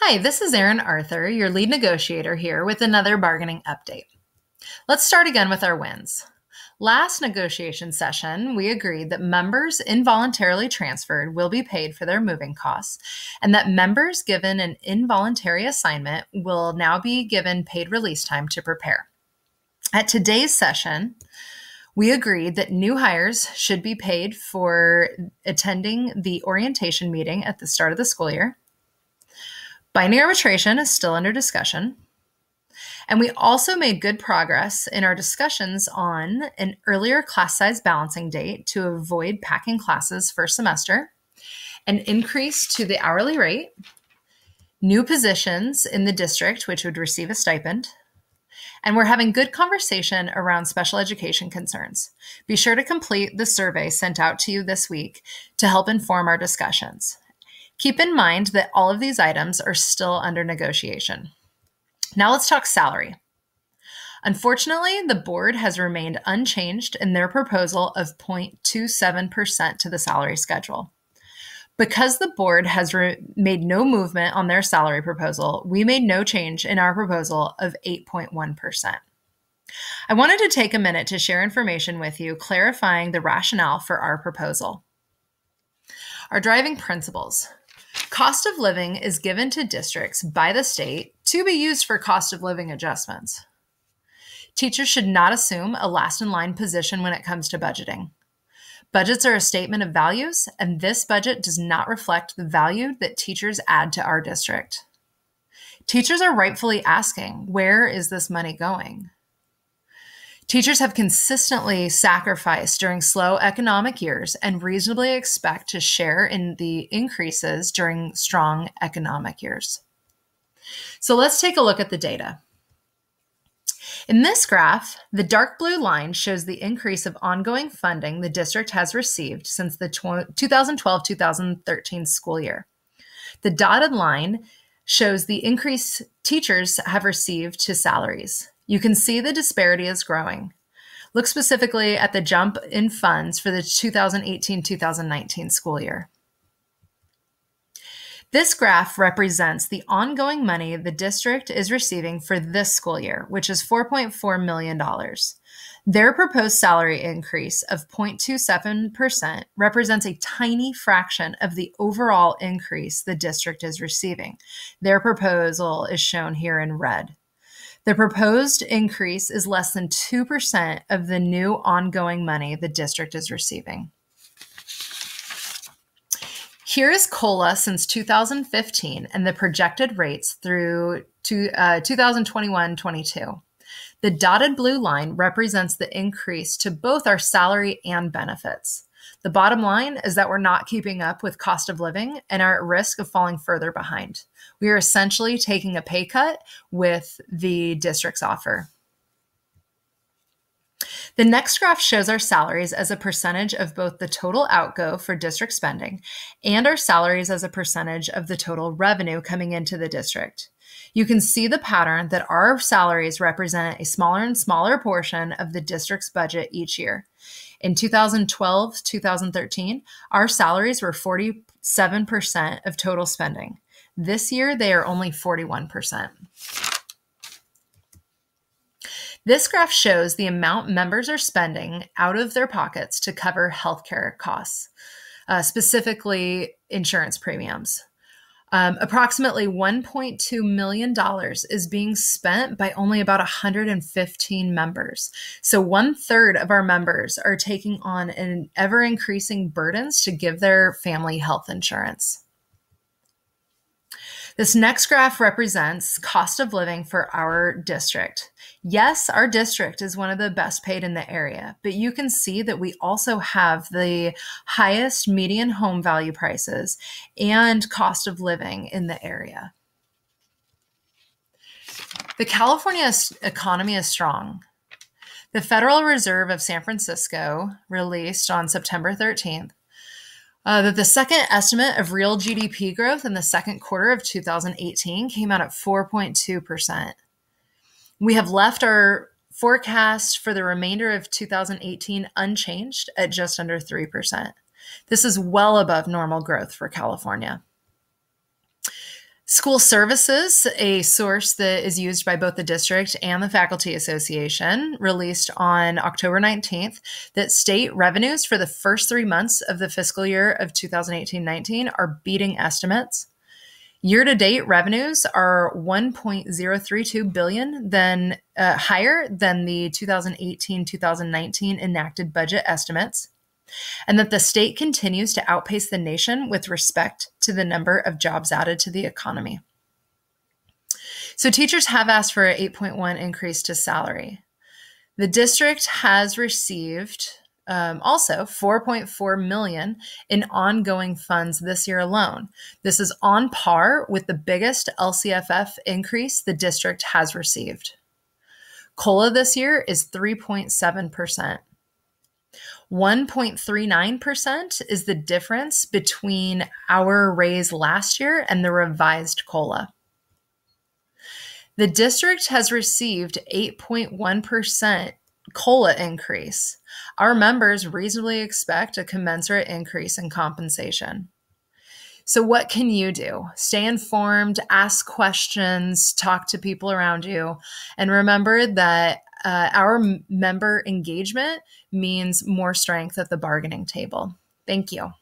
Hi, this is Erin Arthur, your lead negotiator here with another bargaining update. Let's start again with our wins. Last negotiation session, we agreed that members involuntarily transferred will be paid for their moving costs, and that members given an involuntary assignment will now be given paid release time to prepare. At today's session, we agreed that new hires should be paid for attending the orientation meeting at the start of the school year. Binding arbitration is still under discussion. And we also made good progress in our discussions on an earlier class size balancing date to avoid packing classes first semester, an increase to the hourly rate, new positions in the district which would receive a stipend, and we're having good conversation around special education concerns. Be sure to complete the survey sent out to you this week to help inform our discussions. Keep in mind that all of these items are still under negotiation. Now let's talk salary. Unfortunately, the board has remained unchanged in their proposal of 0.27% to the salary schedule. Because the board has made no movement on their salary proposal, we made no change in our proposal of 8.1%. I wanted to take a minute to share information with you clarifying the rationale for our proposal. Our driving principles. Cost of living is given to districts by the state to be used for cost of living adjustments. Teachers should not assume a last-in-line position when it comes to budgeting. Budgets are a statement of values, and this budget does not reflect the value that teachers add to our district. Teachers are rightfully asking, where is this money going? Teachers have consistently sacrificed during slow economic years and reasonably expect to share in the increases during strong economic years. So let's take a look at the data. In this graph, the dark blue line shows the increase of ongoing funding the district has received since the 2012-2013 school year. The dotted line shows the increase teachers have received to salaries. You can see the disparity is growing. Look specifically at the jump in funds for the 2018-2019 school year. This graph represents the ongoing money the district is receiving for this school year, which is $4.4 million. Their proposed salary increase of 0.27% represents a tiny fraction of the overall increase the district is receiving. Their proposal is shown here in red. The proposed increase is less than 2% of the new ongoing money the district is receiving. Here is COLA since 2015 and the projected rates through 2021-22. The dotted blue line represents the increase to both our salary and benefits. The bottom line is that we're not keeping up with cost of living and are at risk of falling further behind. We are essentially taking a pay cut with the district's offer. The next graph shows our salaries as a percentage of both the total outgo for district spending and our salaries as a percentage of the total revenue coming into the district. You can see the pattern that our salaries represent a smaller and smaller portion of the district's budget each year. In 2012-2013, our salaries were 47% of total spending. This year, they are only 41%. This graph shows the amount members are spending out of their pockets to cover healthcare costs, specifically insurance premiums. Approximately $1.2 million is being spent by only about 115 members. So 1/3 of our members are taking on an ever-increasing burdens to give their family health insurance. This next graph represents cost of living for our district. Yes, our district is one of the best paid in the area, but you can see that we also have the highest median home value prices and cost of living in the area. The California economy is strong. The Federal Reserve of San Francisco released on September 13th that the second estimate of real GDP growth in the second quarter of 2018 came out at 4.2%. We have left our forecast for the remainder of 2018 unchanged at just under 3%. This is well above normal growth for California. School Services, a source that is used by both the district and the Faculty Association, released on October 19th that state revenues for the first 3 months of the fiscal year of 2018-19 are beating estimates. Year-to-date revenues are $1.032 billion, higher than the 2018-2019 enacted budget estimates, and that the state continues to outpace the nation with respect to the number of jobs added to the economy. So teachers have asked for an 8.1 increase to salary. The district has received also $4.4 million in ongoing funds this year alone. This is on par with the biggest LCFF increase the district has received. COLA this year is 3.7%. 1.39% is the difference between our raise last year and the revised COLA. The district has received 8.1% COLA increase. Our members reasonably expect a commensurate increase in compensation. So what can you do? Stay informed, ask questions, talk to people around you, and remember that our member engagement means more strength at the bargaining table. Thank you.